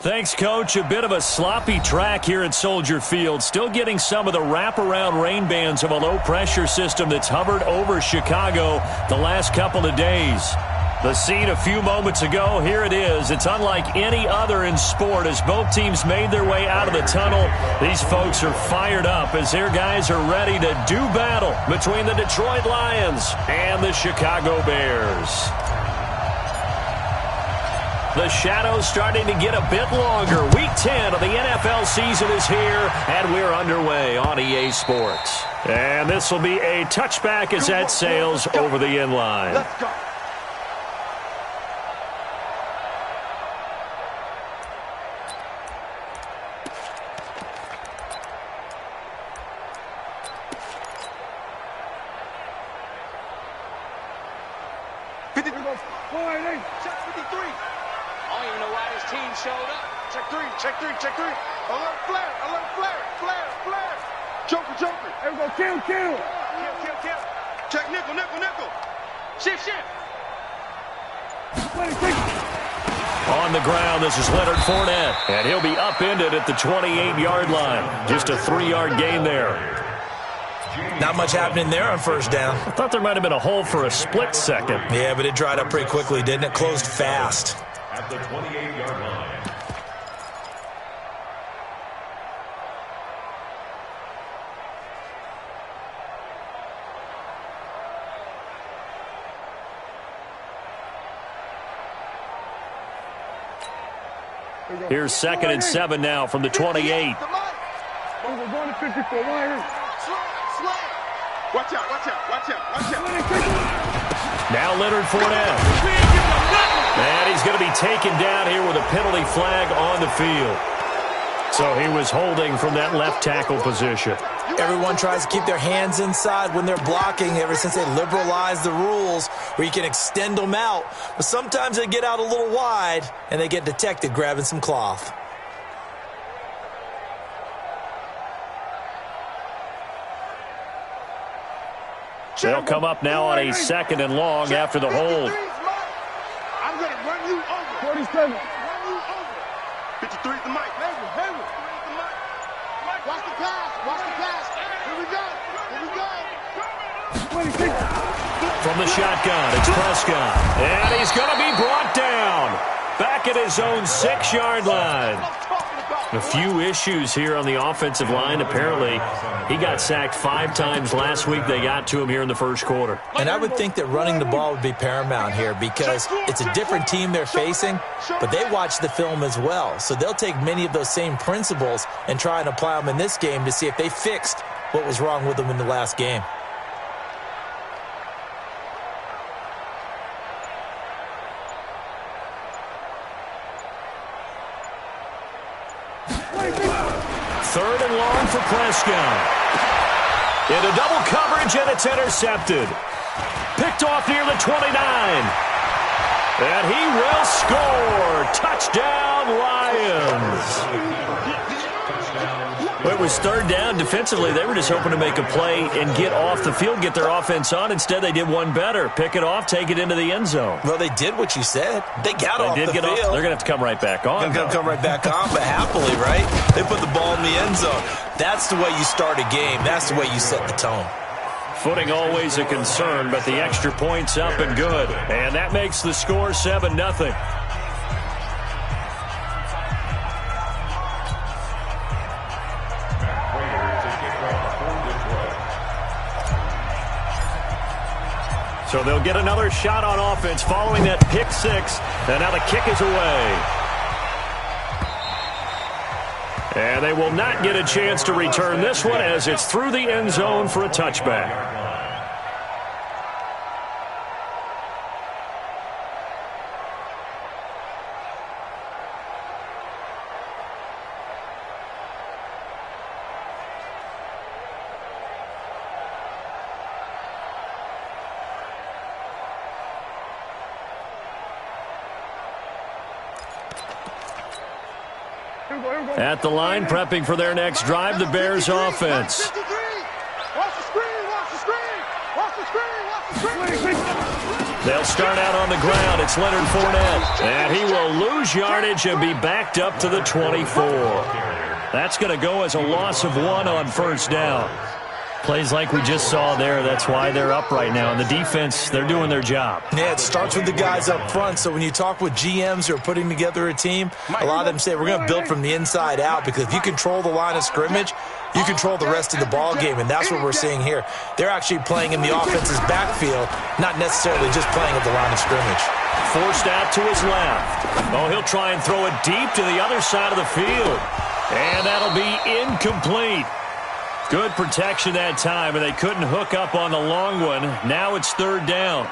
Thanks, Coach. A bit of a sloppy track here at Soldier Field. Still getting some of the wraparound rain bands of a low-pressure system that's hovered over Chicago the last couple of days. The scene a few moments ago, here it is. It's unlike any other in sport as both teams made their way out of the tunnel. These folks are fired up as their guys are ready to do battle between the Detroit Lions and the Chicago Bears. The shadow's starting to get a bit longer. Week 10 of the NFL season is here, and we're underway on EA Sports. And this will be a touchback as that sails over the end line. Let's go. Check three. Alert flare. Joker. There we go, kill. Check nickel. Shift. On the ground, this is Leonard Fournette, and he'll be upended at the 28-yard line. Just a 3-yard gain there. Not much happening there on first down. I thought there might have been a hole for a split second. Yeah, but it dried up pretty quickly, didn't it? Closed fast. At the 28-yard line. Here's 2nd and 7 now from the 28. We're going to 54. Watch out. Now Leonard Fournette. And he's going to be taken down here with a penalty flag on the field. So he was holding from that left tackle position. Everyone tries to keep their hands inside when they're blocking ever since they liberalized the rules where you can extend them out. But sometimes they get out a little wide and they get detected grabbing some cloth. They'll come up now on a 2nd and long after the hold. I'm going to run you over. 47. Run you over. 53 the mic. Heavy. Watch the pass. Here we go. From the shotgun, it's Prescott. And he's going to be brought down. Back at his own 6-yard line. A few issues here on the offensive line. Apparently, he got sacked 5 times last week. They got to him here in the first quarter. And I would think that running the ball would be paramount here because it's a different team they're facing, but they watch the film as well. So they'll take many of those same principles and try and apply them in this game to see if they fixed what was wrong with them in the last game. Third and long for Prescott. Into double coverage, and it's intercepted. Picked off near the 29. And he will score. Touchdown, Lions. It was 3rd down. Defensively, they were just hoping to make a play and get off the field, get their offense on. Instead, they did one better. Pick it off, take it into the end zone. Well, they did what you said. They got off the field. They're going to have to come right back on. They're going to come right back on, but happily, right? They put the ball in the end zone. That's the way you start a game. That's the way you set the tone. Footing always a concern, but the extra point's up and good. And that makes the score 7-0. So they'll get another shot on offense following that pick 6. And now the kick is away. And they will not get a chance to return this one as it's through the end zone for a touchback. At the line, prepping for their next drive, the Bears offense. Watch the screen. They'll start out on the ground. It's Leonard Fournette. And he will lose yardage and be backed up to the 24. That's going to go as a loss of 1 on first down. Plays like we just saw there. That's why they're up right now. And the defense, they're doing their job. Yeah, it starts with the guys up front. So when you talk with GMs who are putting together a team, a lot of them say we're going to build from the inside out, because if you control the line of scrimmage, you control the rest of the ball game, and that's what we're seeing here. They're actually playing in the offense's backfield, not necessarily just playing at the line of scrimmage. Forced out to his left. Oh, he'll try and throw it deep to the other side of the field. And that'll be incomplete. Good protection that time, and they couldn't hook up on the long one. Now it's third down.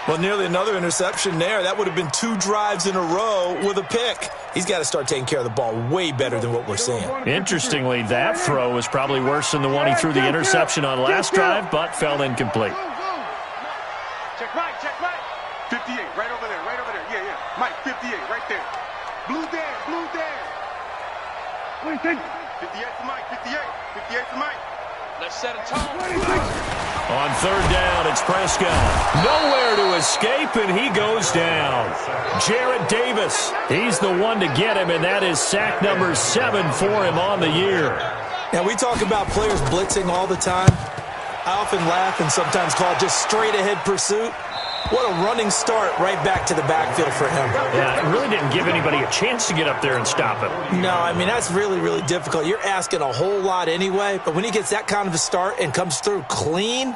Well, nearly another interception there. That would have been 2 drives in a row with a pick. He's got to start taking care of the ball way better than what we're seeing. Interestingly, that throw was probably worse than the one he threw the interception on last drive, but fell incomplete. Check Mike, check Mike. 58, right over there, right over there. Yeah, yeah. Mike, 58, right there. Blue there, blue there. 58 to Mike, 58. 58 to Mike. Let's set a tone. On third down, it's Prescott. Nowhere to escape, and he goes down. Jarrett Davis, he's the one to get him, and that is sack number 7 for him on the year. Now, we talk about players blitzing all the time. I often laugh and sometimes call it just straight-ahead pursuit. What a running start right back to the backfield for him. Yeah, it really didn't give anybody a chance to get up there and stop him. No, I mean, that's really, really difficult. You're asking a whole lot anyway, but when he gets that kind of a start and comes through clean,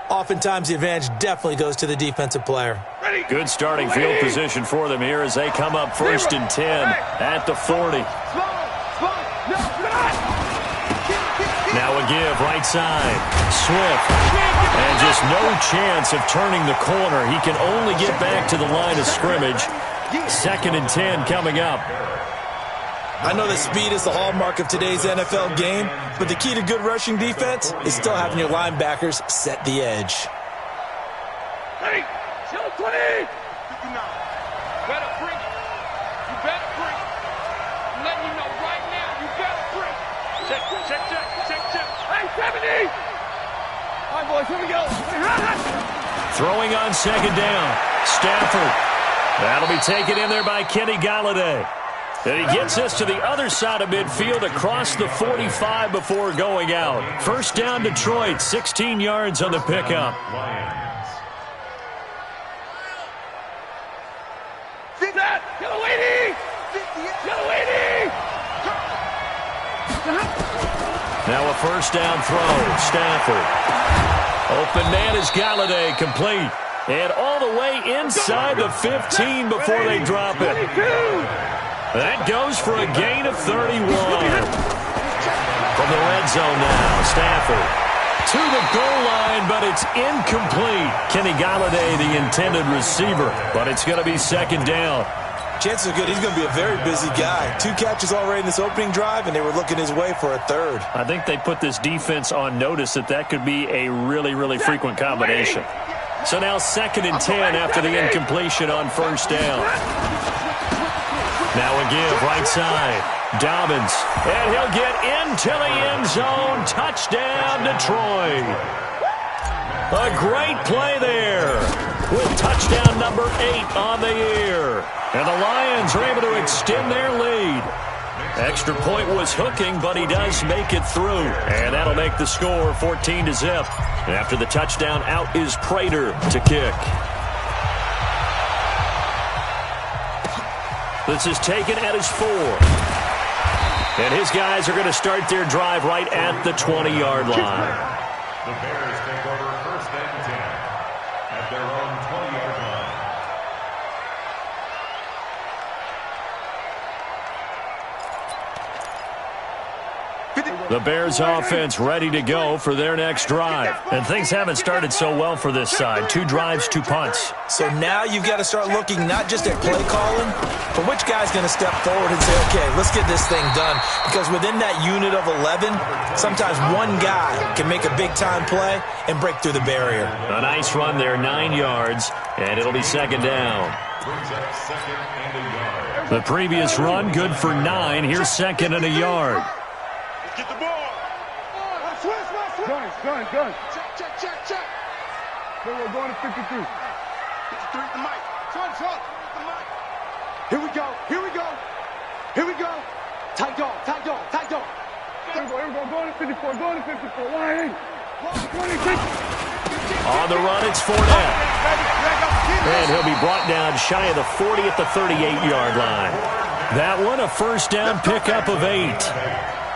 oftentimes the advantage definitely goes to the defensive player. Good starting field position for them here as they come up first and 10 at the 40. Now a give, right side. Swift. And just no chance of turning the corner. He can only get back to the line of scrimmage. Second and 10 coming up. I know that speed is the hallmark of today's NFL game, but the key to good rushing defense is still having your linebackers set the edge. Hey, show 20. 59. Better bring it. You better bring it. I'm letting you know right now, you better bring it. Check, check, check, check, check. Hey, 70. All right, boys, here we go. Throwing on second down. Stafford. That'll be taken in there by Kenny Galladay. And he gets us to the other side of midfield across the 45 before going out. First down, Detroit. 16 yards on the pickup. Now a first down throw. Stafford. Open man is Galladay, complete. And all the way inside the 15 before they drop it. That goes for a gain of 31. From the red zone now, Stafford. To the goal line, but it's incomplete. Kenny Galladay, the intended receiver, but it's going to be second down. Chances are good he's going to be a very busy guy. 2 catches already in this opening drive, and they were looking his way for a third. I think they put this defense on notice that could be a really, really frequent combination. So now second and 10 after the incompletion on first down. Now a give, right side. Dobbins, and he'll get into the end zone. Touchdown, Detroit. A great play there with touchdown number 8 on the year. And the Lions are able to extend their lead. Extra point was hooking, but he does make it through. And that'll make the score 14-0. After the touchdown, out is Prater to kick. This is taken at his 4. And his guys are going to start their drive right at the 20-yard line. The Bears take over first and 10 at their own 20-yard line. The Bears offense ready to go for their next drive. And things haven't started so well for this side. 2 drives, 2 punts. So now you've got to start looking not just at play calling, but which guy's going to step forward and say, okay, let's get this thing done. Because within that unit of 11, sometimes one guy can make a big-time play and break through the barrier. A nice run there, 9 yards, and it'll be second down. Brings up second and a yard. The previous run, good for 9. Here's second and a yard. Get the ball. Gun. Check, check, check. We're going to 53. 53 the mic. Front, the mic. Here we go, here we go. Here we go. Tight dog, tight dog, tight dog. Here we go, going to 54, going to 54. Wide 26. On the run, it's Fournette. And he'll be brought down shy of the 40 at the 38-yard line. That one, a first down pickup of 8.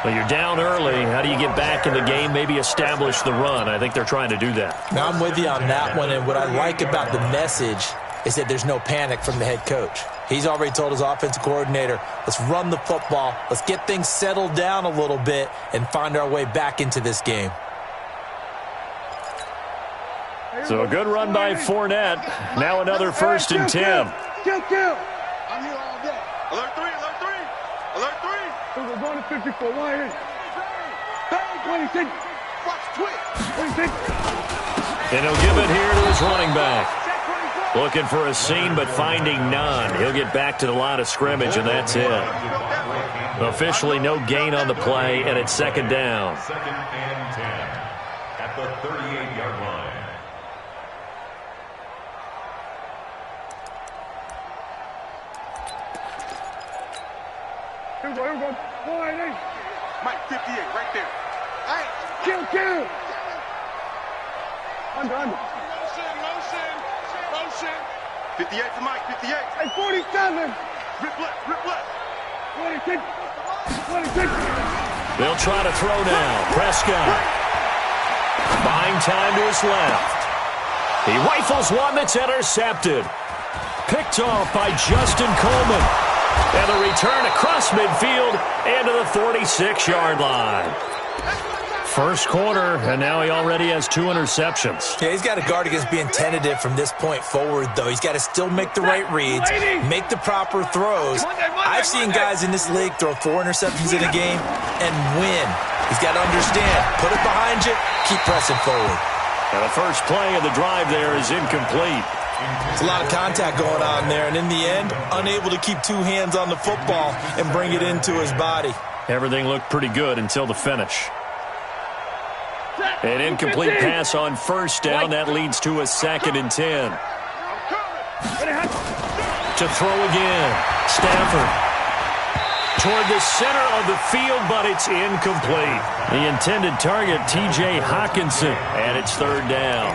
Well, you're down early. How do you get back in the game, maybe establish the run? I think they're trying to do that. Now, I'm with you on that one, and what I like about the message is that there's no panic from the head coach. He's already told his offensive coordinator, let's run the football, let's get things settled down a little bit and find our way back into this game. So a good run by Fournette. Now another first and 10. I'm here all day. Alert 3, alert 3. Alert 3. We're going to 54. Wide 26. Watch twitch. 26. And he'll give it here to his running back. Looking for a seam, but finding none. He'll get back to the line of scrimmage, and that's it. Officially no gain on the play, and it's second down. Second and 10 at the 38-yard line. Here we go. Wide 8. Mike, 58, right there. Hey, kill. Under. Motion. 58 to Mike, 58. Hey, 47. Rip left. 26. They'll try to throw now. Prescott. Buying time to his left. He rifles one that's intercepted. Picked off by Justin Coleman. And a return across midfield and to the 46-yard line. First quarter, and now he already has 2 interceptions. Yeah, he's got to guard against being tentative from this point forward, though. He's got to still make the right reads, make the proper throws. I've seen guys in this league throw 4 interceptions in a game and win. He's got to understand, put it behind you, keep pressing forward. And the first play of the drive there is incomplete. There's a lot of contact going on there, and in the end, unable to keep 2 hands on the football and bring it into his body. Everything looked pretty good until the finish. An incomplete pass on first down. That leads to a second and 10. To throw again. Stafford. Toward the center of the field, but it's incomplete. The intended target, T.J. Hawkinson, and it's third down.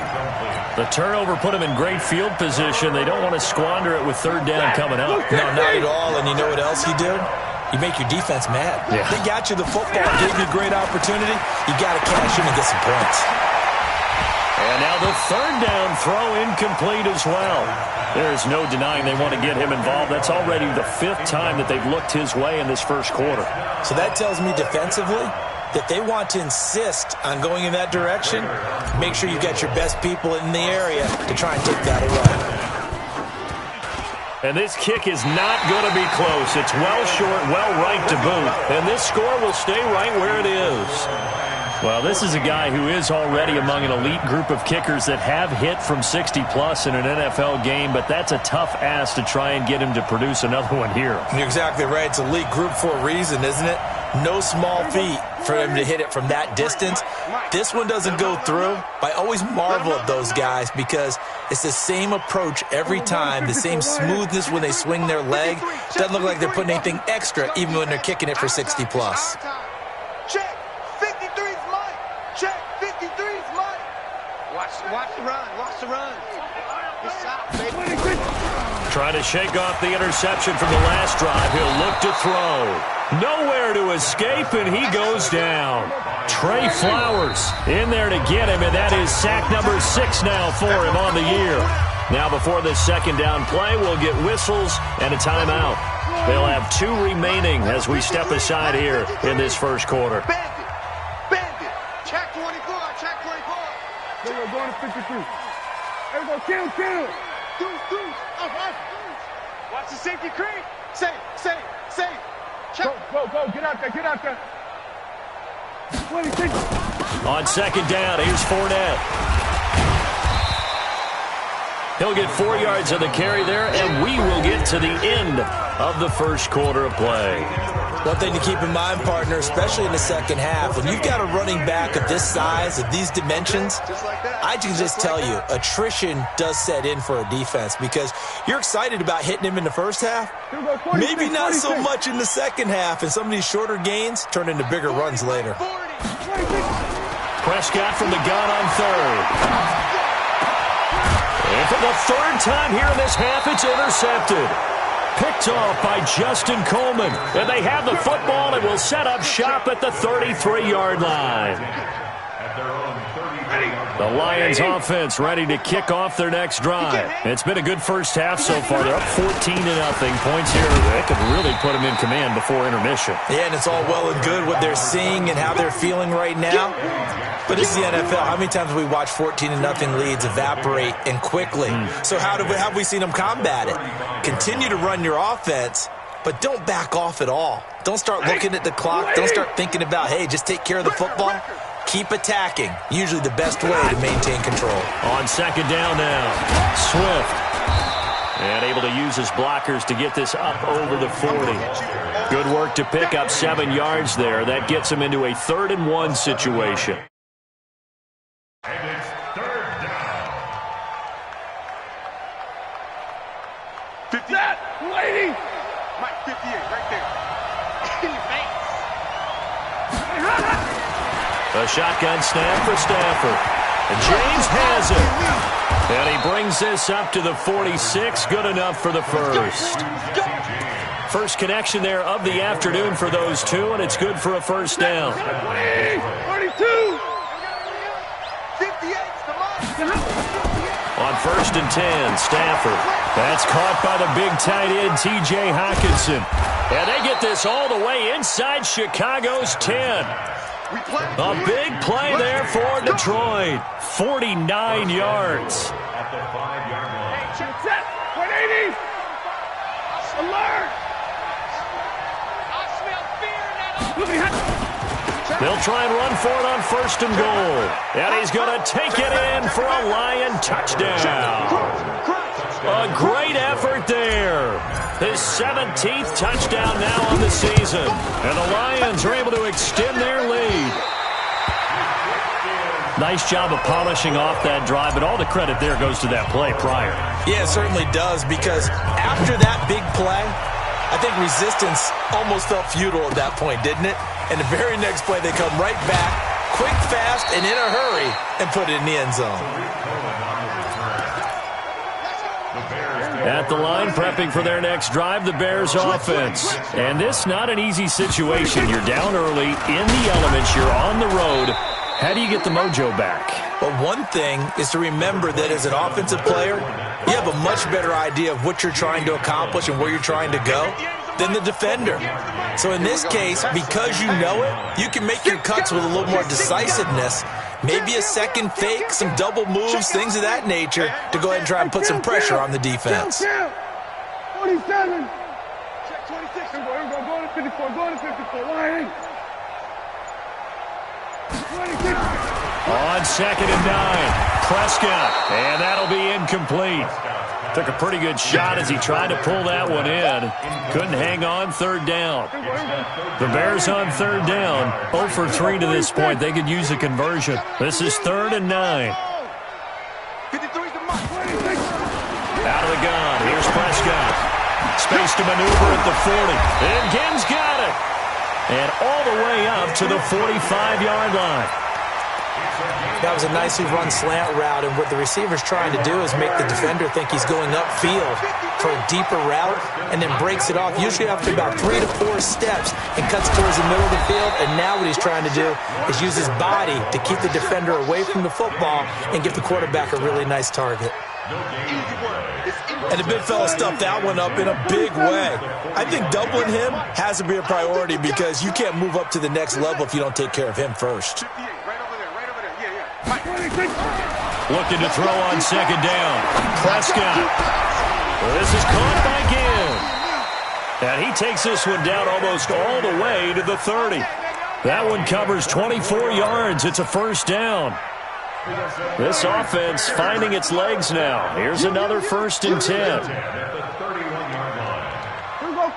The turnover put him in great field position. They don't want to squander it with third down coming up. No, not at all. And you know what else you do? You make your defense mad. Yeah. They got you the football, gave you a great opportunity. You got to cash in and get some points. And now the third down throw incomplete as well. There's no denying they want to get him involved. That's already the 5th time that they've looked his way in this first quarter. So that tells me defensively that they want to insist on going in that direction. Make sure you've got your best people in the area to try and take that away. And this kick is not going to be close. It's well short, well right to boot. And this score will stay right where it is. Well, this is a guy who is already among an elite group of kickers that have hit from 60-plus in an NFL game, but that's a tough ask to try and get him to produce another one here. You're exactly right. It's elite group for a reason, isn't it? No small feat for him to hit it from that distance. This one doesn't go through. I always marvel at those guys because it's the same approach every time, the same smoothness when they swing their leg. Doesn't look like they're putting anything extra even when they're kicking it for 60-plus. Check. 53's Mike. Check. 53's Mike. Watch the run. Watch the run. Good shot, baby. Trying to shake off the interception from the last drive. He'll look to throw. Nowhere to escape, and he goes down. Trey Flowers in there to get him, and that is sack number 6 now for him on the year. Now before this second down play, we'll get whistles and a timeout. They'll have 2 remaining as we step aside here in this first quarter. Bandit. Check 24. Check 24. We're going to 53. There we go. Kill. Deuce. Watch the safety creep. Safe. Check. Go. Get out there. 26. On second down, here's Fournette. He'll get 4 yards of the carry there, and we will get to the end of the first quarter of play. One thing to keep in mind, partner, especially in the second half, when you've got a running back of this size, of these dimensions, I can just tell you, attrition does set in for a defense because you're excited about hitting him in the first half. Maybe not so much in the second half, and some of these shorter gains turn into bigger runs later. Prescott from the gun on third. And for the third time here in this half, it's intercepted. Picked off by Justin Coleman. And they have the football and will set up shop at the 33-yard line. The Lions offense ready to kick off their next drive. It's been a good first half so far. They're up 14-0. Points here. They could really put them in command before intermission. Yeah, and it's all well and good what they're seeing and how they're feeling right now. But this is the NFL. How many times have we watched 14-0 leads evaporate and quickly? So how have we seen them combat it? Continue to run your offense, but don't back off at all. Don't start looking at the clock. Don't start thinking about, hey, just take care of the football. Keep attacking. Usually the best way to maintain control. On second down now, Swift. And able to use his blockers to get this up over the 40. Good work to pick up 7 yards there. That gets him into a 3rd-and-1 situation. And it's 3rd down. 50. That lady! Mike, 58, right there. In your face. A shotgun snap for Stafford. And James has it. And he brings this up to the 46. Good enough for the first. First connection there of the afternoon for those two, and it's good for a first down. 42. On 1st and 10, Stafford. That's caught by the big tight end, T.J. Hockenson. And they get this all the way inside Chicago's 10. A big play there for Detroit. 49 yards. At the 5-yard line. Check set. 180. Alert. They'll try and run for it on 1st and goal. And he's going to take it in for a Lion touchdown. A great effort there. His 17th touchdown now on the season. And the Lions are able to extend their lead. Nice job of polishing off that drive, but all the credit there goes to that play prior. Yeah, it certainly does, because after that big play, I think resistance almost felt futile at that point, didn't it? And the very next play, they come right back, quick, fast, and in a hurry, and put it in the end zone. At the line, prepping for their next drive, the Bears offense. And this not an easy situation. You're down early, in the elements, you're on the road. How do you get the mojo back? Well, one thing is to remember that as an offensive player, you have a much better idea of what you're trying to accomplish and where you're trying to go than the defender. So in this case, because you know it, you can make your cuts with a little more decisiveness, maybe a second fake, some double moves, things of that nature, to go ahead and try and put some pressure on the defense. 47. Check 26. Go to 54. Go to 54. Line. 26. On 2nd and 9, Prescott, and that'll be incomplete. Took a pretty good shot as he tried to pull that one in. Couldn't hang on 3rd down. The Bears on 3rd down, 0 for 3 to this point. They could use a conversion. This is 3rd and 9. Out of the gun, here's Prescott. Space to maneuver at the 40. And Gibbs got it. And all the way up to the 45-yard line. That was a nicely run slant route, and what the receiver's trying to do is make the defender think he's going upfield for a deeper route, and then breaks it off, usually after about 3 to 4 steps, and cuts towards the middle of the field. And now what he's trying to do is use his body to keep the defender away from the football and give the quarterback a really nice target. And the big fella stuffed that one up in a big way. I think doubling him has to be a priority, because you can't move up to the next level if you don't take care of him first. Looking to throw on 2nd down. Prescott. This is caught by Gill. And he takes this one down almost all the way to the 30. That one covers 24 yards. It's a 1st down. This offense finding its legs now. Here's another 1st and 10.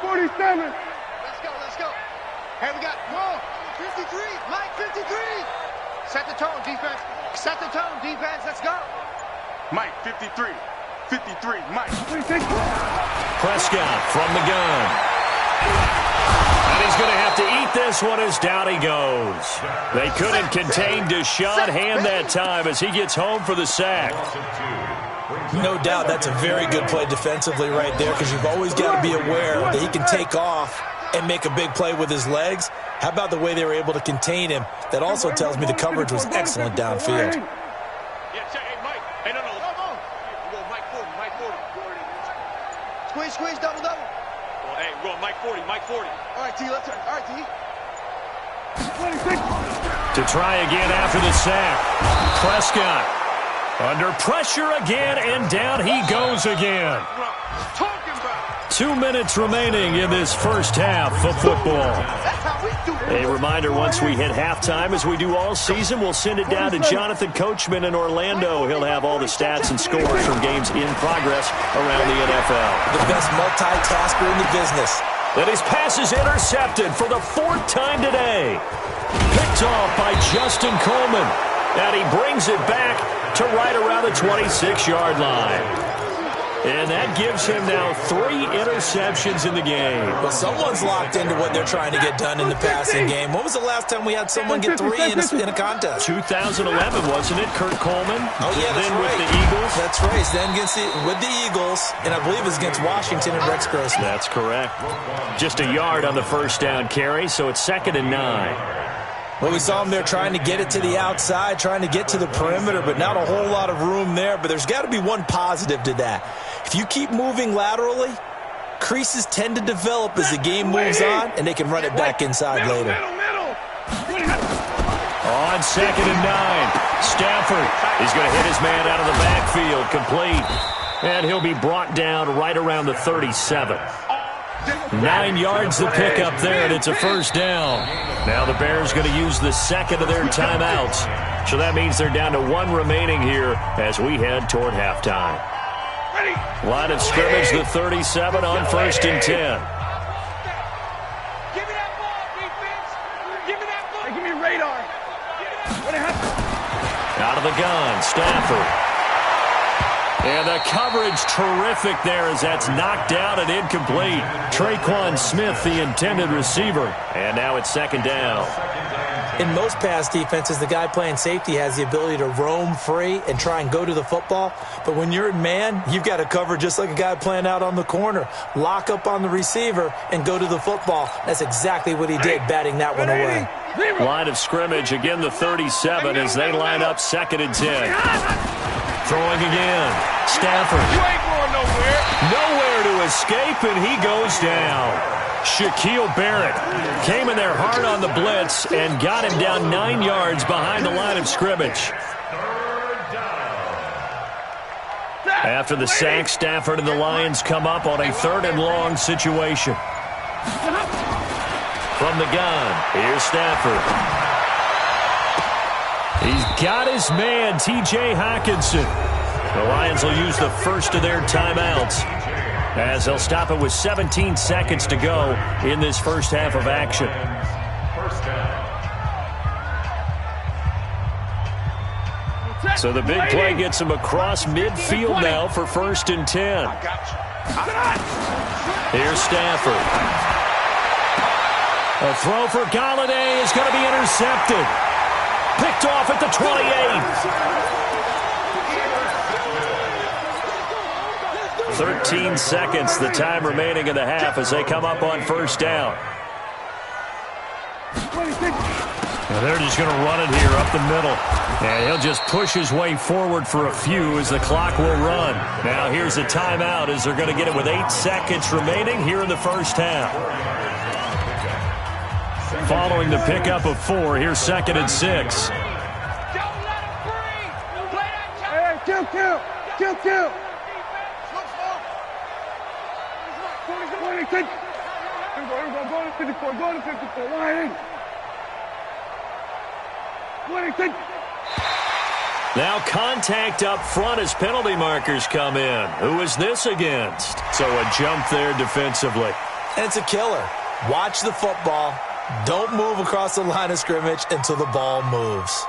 47. Let's go. Hey, we got, whoa, 53, Mike, 53. Set the tone, defense. Set the tone, defense. Let's go. Mike, 53. 53, Mike. Prescott from the gun. And he's going to have to eat this one as down he goes. They couldn't contain Deshaun Hand that time as he gets home for the sack. No doubt that's a very good play defensively right there, because you've always got to be aware that he can take off and make a big play with his legs. How about the way they were able to contain him? That also tells me the coverage was excellent downfield. Yeah, check. Hey, Mike. Hey, no. Come on. We're going Mike 40, Mike 40. Squeeze, double. Well, hey, we're going Mike 40, Mike 40. All right, T, let's turn. All right, T. To try again after the sack. Prescott under pressure again, and down he goes again. 2 minutes remaining in this first half of football. A reminder, once we hit halftime, as we do all season, we'll send it down to Jonathan Coachman in Orlando. He'll have all the stats and scores from games in progress around the NFL. The best multitasker in the business. Then his pass is intercepted for the 4th time today. Picked off by Justin Coleman. And he brings it back to right around the 26-yard line. And that gives him now 3 interceptions in the game. Well, someone's locked into what they're trying to get done in the passing game. When was the last time we had someone get 3 in a contest? 2011, wasn't it? Kurt Coleman? Oh, yeah, that's then right. with the Eagles? That's right. Then with the Eagles, and I believe it was against Washington and Rex Grossman. That's correct. Just a yard on the first down carry, so it's 2nd and 9. Well, we saw him there trying to get it to the outside, trying to get to the perimeter, but not a whole lot of room there. But there's got to be one positive to that. If you keep moving laterally, creases tend to develop as the game moves on, and they can run it back inside later. On 2nd and 9, Stafford is going to hit his man out of the backfield, complete. And he'll be brought down right around the 37. 9 yards to pick up there, and it's a first down. Now the Bears going to use the second of their timeouts. So that means they're down to 1 remaining here as we head toward halftime. Line of scrimmage, the 37 on 1st and 10. Give me that ball, defense. Give me that ball. Hey, give me radar. Out of the gun, Stafford. And the coverage terrific there as that's knocked down and incomplete. Traquan Smith, the intended receiver. And now it's 2nd down. In most pass defenses, the guy playing safety has the ability to roam free and try and go to the football. But when you're in man, you've got to cover just like a guy playing out on the corner. Lock up on the receiver and go to the football. That's exactly what he did, batting that one away. Line of scrimmage, again the 37 as they line up 2nd and 10. Throwing again. Stafford. You ain't going nowhere. Nowhere to escape, and he goes down. Shaquille Barrett came in there hard on the blitz and got him down 9 yards behind the line of scrimmage. After the sack, Stafford and the Lions come up on a 3rd and long situation. From the gun, here's Stafford. He's got his man, T.J. Hockenson. The Lions will use the first of their timeouts as they'll stop it with 17 seconds to go in this first half of action. So the big play gets him across midfield now for 1st and 10. Here's Stafford. A throw for Galladay is going to be intercepted. Picked off at the 28. 13 seconds, the time remaining in the half as they come up on 1st down. Now they're just going to run it here up the middle. And he'll just push his way forward for a few as the clock will run. Now here's a timeout as they're going to get it with 8 seconds remaining here in the first half. Following the pickup of 4, here's 2nd and 6. Don't let him breathe. Play that time. Hey, kill. Go to 54. Now contact up front as penalty markers come in. Who is this against? So a jump there defensively. And it's a killer. Watch the football. Don't move across the line of scrimmage until the ball moves.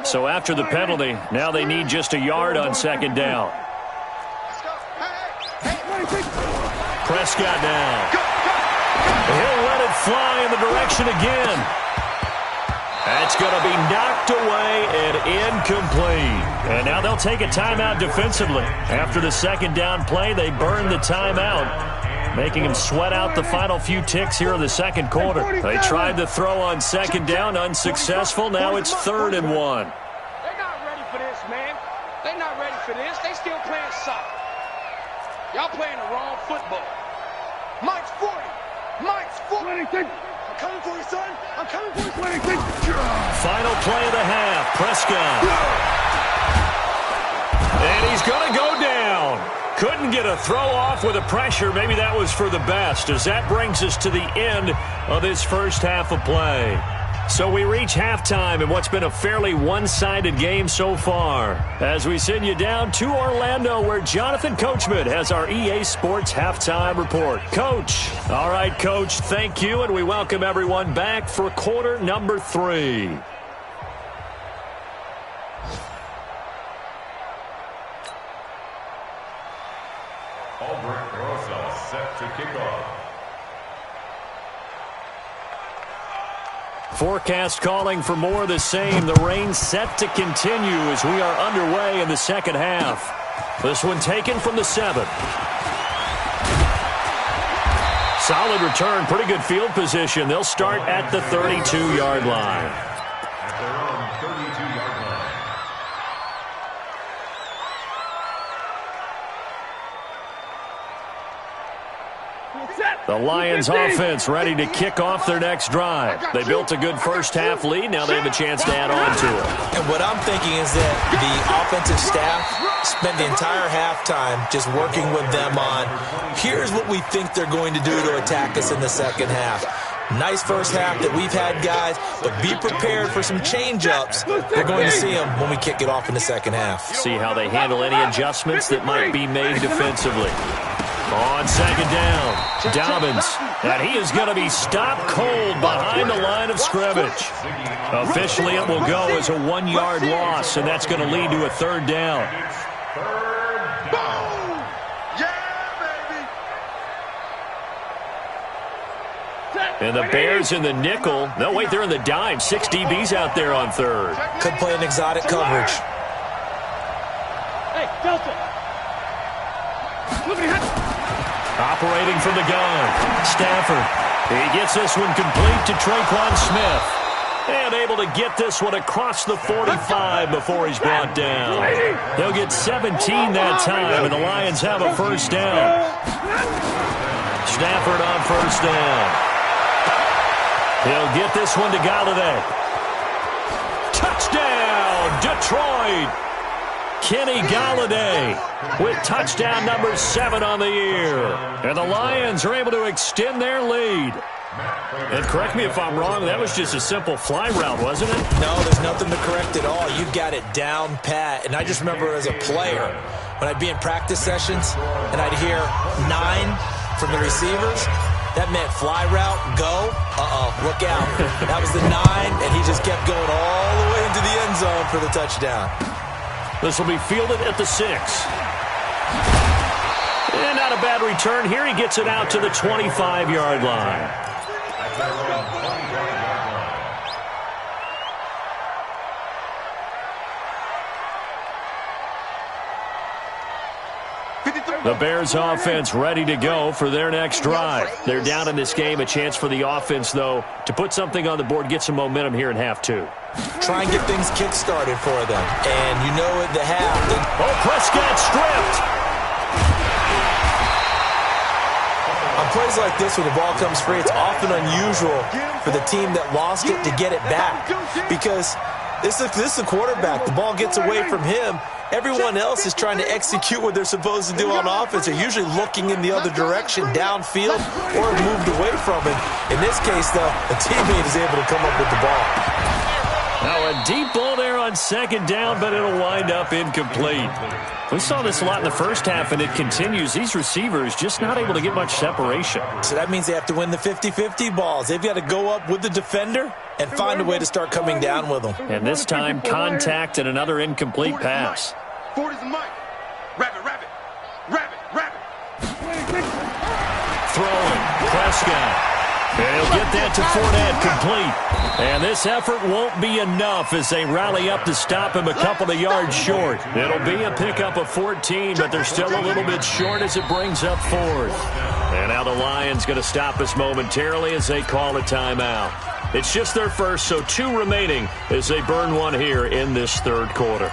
So after the penalty, now they need just a yard on second down. Prescott now. He'll let it fly in the direction again. That's going to be knocked away and incomplete. And now they'll take a timeout defensively. After the second down play, they burn the timeout, making him sweat out the final few ticks here in the second quarter. They tried to throw on second down, unsuccessful. Now it's 3rd and 1. They're not ready for this, man. They're not ready for this. They still playing soccer. Y'all playing the wrong football. Mike's 40. Mike's 40. I'm coming for you, son. I'm coming for you. Final play of the half. Prescott. And he's going to go down. Couldn't get a throw off with the pressure. Maybe that was for the best, as that brings us to the end of this first half of play. So we reach halftime in what's been a fairly one-sided game so far, as we send you down to Orlando, where Jonathan Coachman has our EA Sports halftime report. Coach. All right, Coach, thank you, and we welcome everyone back for quarter number 3. Albert Rosa set to kick off. Forecast calling for more of the same. The rain set to continue as we are underway in the second half. This one taken from the 7. Solid return, pretty good field position. They'll start at the 32-yard line. At their own 32-yard line. The Lions offense ready to kick off their next drive. They built a good first half lead. Now they have a chance to add on to it. And what I'm thinking is that the offensive staff spent the entire halftime just working with them on, here's what we think they're going to do to attack us in the second half. Nice first half that we've had, guys, but be prepared for some change-ups. We're going to see them when we kick it off in the second half. See how they handle any adjustments that might be made defensively. On second down, Dobbins, and he is going to be stopped cold behind the line of scrimmage. Officially, it will go as a 1-yard loss, and that's going to lead to a 3rd down. And the Bears in the nickel. No, wait, they're in the dime. 6 DBs out there on 3rd. Could play an exotic coverage. Hey, Delta. Operating from the gun, Stafford. He gets this one complete to Traquan Smith. And able to get this one across the 45 before he's brought down. They'll get 17 that time, and the Lions have a first down. Stafford on first down. He'll get this one to Galladay. Touchdown, Detroit! Kenny Galladay with touchdown number 7 on the year. And the Lions are able to extend their lead. And correct me if I'm wrong, that was just a simple fly route, wasn't it? No, there's nothing to correct at all. You got it down pat. And I just remember as a player, when I'd be in practice sessions and I'd hear 9 from the receivers, that meant fly route, go, look out. That was the 9, and he just kept going all the way into the end zone for the touchdown. This will be fielded at the 6. And not a bad return here. He gets it out to the 25-yard line. The Bears offense ready to go for their next drive. They're down in this game. A chance for the offense, though, to put something on the board, get some momentum here in half 2. Try and get things kick-started for them. And you know at the half. Oh, Prescott stripped. On plays like this where the ball comes free, it's often unusual for the team that lost it to get it back. Because This is a quarterback. The ball gets away from him. Everyone else is trying to execute what they're supposed to do on offense. They're usually looking in the other direction, downfield, or moved away from it. In this case, though, a teammate is able to come up with the ball. Now a deep ball there on second down, but it'll wind up incomplete. We saw this a lot in the first half, and it continues. These receivers just not able to get much separation. So that means they have to win the 50-50 balls. They've got to go up with the defender and find a way to start coming down with them. And this time, contact and another incomplete pass. 40's the mic. Rabbit, rabbit. Rabbit, rabbit. Throwing. Prescott. And he'll get that to Fournette, complete. And this effort won't be enough as they rally up to stop him a couple of yards short. It'll be a pickup of 14, but they're still a little bit short as it brings up fourth. And now the Lions going to stop us momentarily as they call a timeout. It's just their first, so 2 remaining as they burn one here in this third quarter.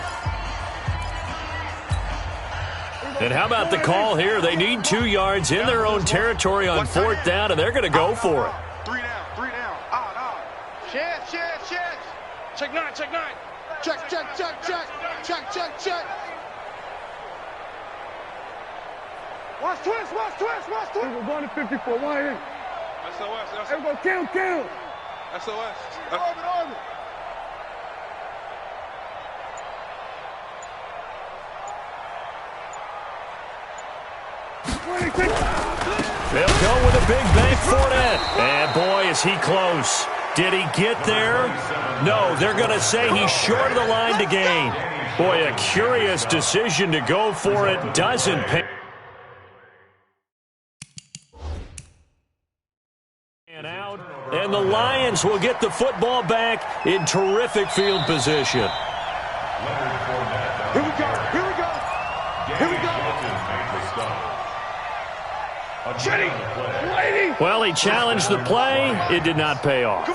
And how about the call here? They need 2 yards in their own territory on fourth down, and they're going to go for it. 3 down, 3 down. Odd. Sheds. Check 9. Check. Watch twist. We're going to 54. Why ain't? SOS. Hey, we're going to kill. SOS. Orbit. They'll go with a big bank Fournette. And boy, is he close. Did he get there? No, they're going to say he's short of the line to gain. Boy, a curious decision to go for it. Doesn't pay. Out, and the Lions will get the football back in terrific field position. Here we go. Well, he challenged the play. It did not pay off.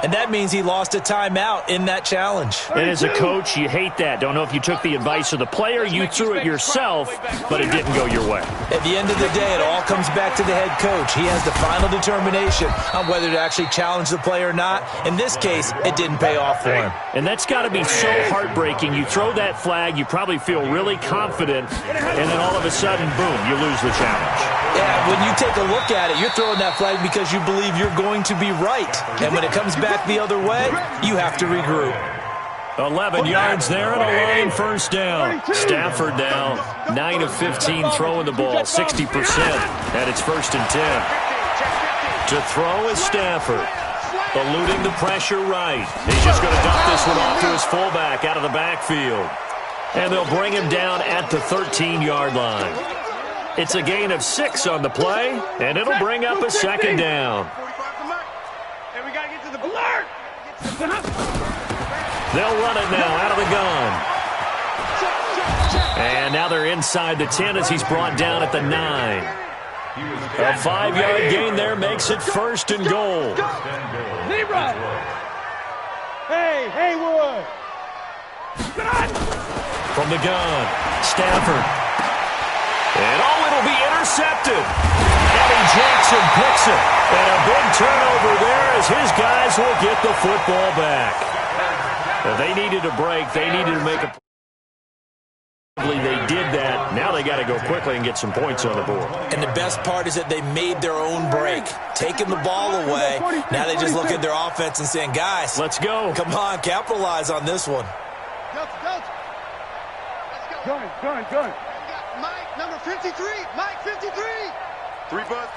And that means he lost a timeout in that challenge. And as a coach, you hate that. Don't know if you took the advice of the player, you threw it yourself, but it didn't go your way. At the end of the day, it all comes back to the head coach. He has the final determination on whether to actually challenge the play or not. In this case, it didn't pay off for him. And that's got to be so heartbreaking. You throw that flag, you probably feel really confident, and then all of a sudden, boom, you lose the challenge. Yeah, when you take a look at it, you're throwing that flag because you believe you're going to be right. And when it comes back the other way, you have to regroup. 11 yards there and a line first down. Stafford now 9 of 15 throwing the ball, 60%. And it's 1st and 10. To throw is Stafford. Eluding the pressure right. He's just going to dump this one off to his fullback out of the backfield. And they'll bring him down at the 13-yard line. It's a gain of 6 on the play, and it'll bring up a 2nd down. And we got to get to the alert. They'll run it now out of the gun. And now they're inside the 10 as he's brought down at the 9. A 5-yard gain there makes it 1st and goal. Zebra. Hey, Haywood. From the gun, Stafford. And it'll be intercepted. Eddie Jackson picks it. And a big turnover there as his guys will get the football back. Well, they needed a break. They needed to make a play. They did that. Now they got to go quickly and get some points on the board. And the best part is that they made their own break. Taking the ball away. Now they just look at their offense and saying, guys, let's go. Come on, capitalize on this one. Go. Mike, number 53. Mike, 53. 3 buzz.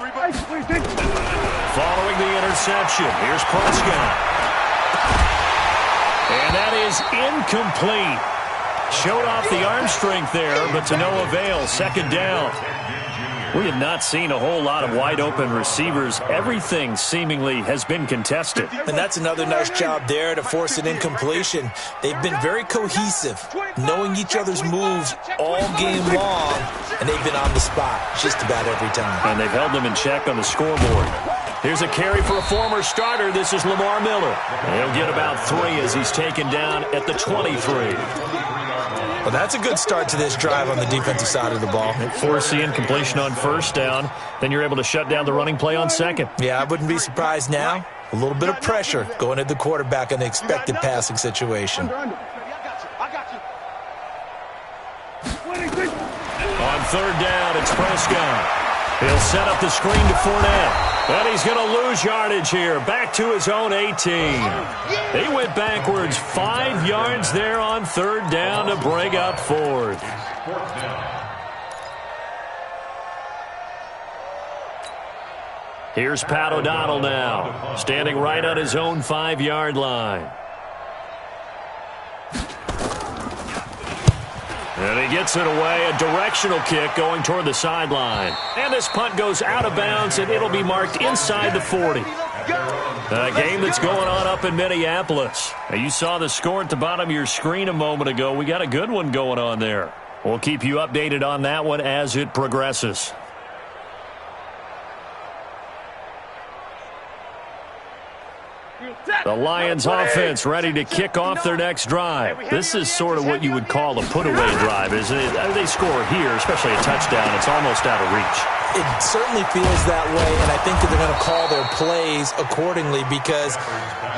Following the interception, here's Prescott. And that is incomplete. Showed off the arm strength there, but to no avail. 2nd down. We have not seen a whole lot of wide-open receivers. Everything seemingly has been contested. And that's another nice job there to force an incompletion. They've been very cohesive, knowing each other's moves all game long, and they've been on the spot just about every time. And they've held them in check on the scoreboard. Here's a carry for a former starter. This is Lamar Miller. He'll get about 3 as he's taken down at the 23. Well, that's a good start to this drive on the defensive side of the ball. Force the incompletion on 1st down. Then you're able to shut down the running play on 2nd. Yeah, I wouldn't be surprised now. A little bit of pressure going at the quarterback in the expected passing situation. I got you. On third down, it's Prescott. He'll set up the screen to Fournette. And he's going to lose yardage here. Back to his own 18. He went backwards 5 yards there on third down to bring up fourth. Here's Pat O'Donnell now, standing right on his own 5-yard line. And he gets it away, a directional kick going toward the sideline. And this punt goes out of bounds, and it'll be marked inside the 40. A game that's going on up in Minneapolis. Now, you saw the score at the bottom of your screen a moment ago. We got a good one going on there. We'll keep you updated on that one as it progresses. The Lions offense ready to kick off their next drive. This is sort of what you would call a put-away drive, isn't it? They score here, especially a touchdown. It's almost out of reach. It certainly feels that way, and I think that they're going to call their plays accordingly, because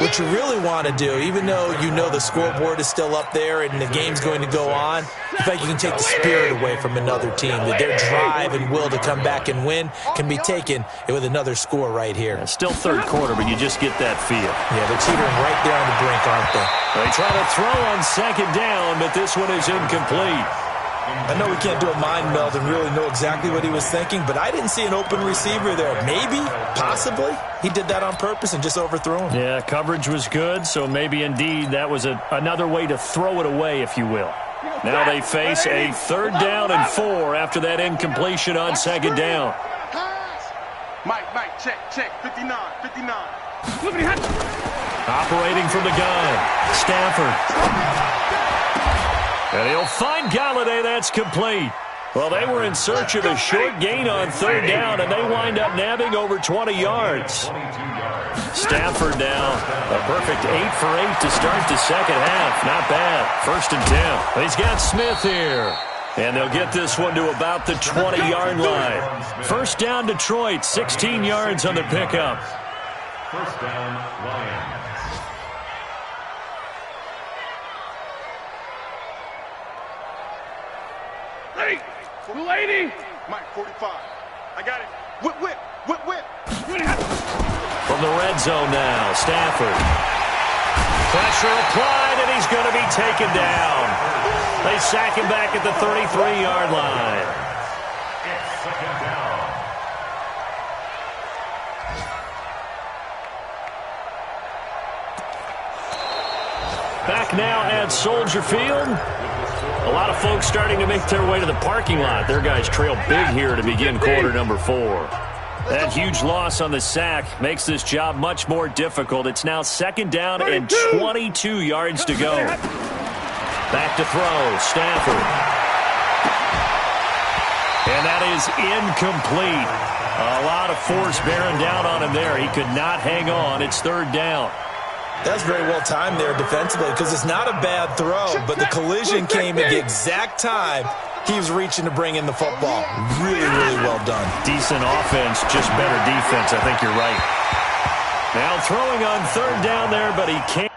what you really want to do, even though you know the scoreboard is still up there and the game's going to go on, in fact, you can take the spirit away from another team, that their drive and will to come back and win can be taken with another score right here. It's still third quarter, but you just get that feel. Yeah, they're teetering right there on the brink, aren't they? They try to throw on second down, but this one is incomplete. I know we can't do a mind meld and really know exactly what he was thinking, but I didn't see an open receiver there. Maybe, possibly, he did that on purpose and just overthrew him. Yeah, coverage was good, so maybe indeed that was another way to throw it away, if you will. Now they face a third down and 4 after that incompletion on second down. Mike, check, 59. Operating from the gun, Stafford. And he'll find Galladay. That's complete. Well, they were in search of a short gain on third down, and they wind up nabbing over 20 yards. Stafford now, a perfect 8 for 8 to start the second half. Not bad. First and 10. He's got Smith here. And they'll get this one to about the 20-yard line. First down, Detroit, 16 yards on the pickup. First down, Lions. Lady! Mike, 45. I got it. Whip. From the red zone now, Stafford. Pressure applied, and he's going to be taken down. They sack him back at the 33-yard line. It's second down. Back now at Soldier Field. A lot of folks starting to make their way to the parking lot. Their guys trail big here to begin quarter number 4. That huge loss on the sack makes this job much more difficult. It's now second down and 22 yards to go. Back to throw, Stafford. And that is incomplete. A lot of force bearing down on him there. He could not hang on. It's third down. That's very well timed there defensively, because it's not a bad throw, but the collision came at the exact time he was reaching to bring in the football. Really, really well done. Decent offense, just better defense. I think you're right. Now throwing on third down there, but he can't.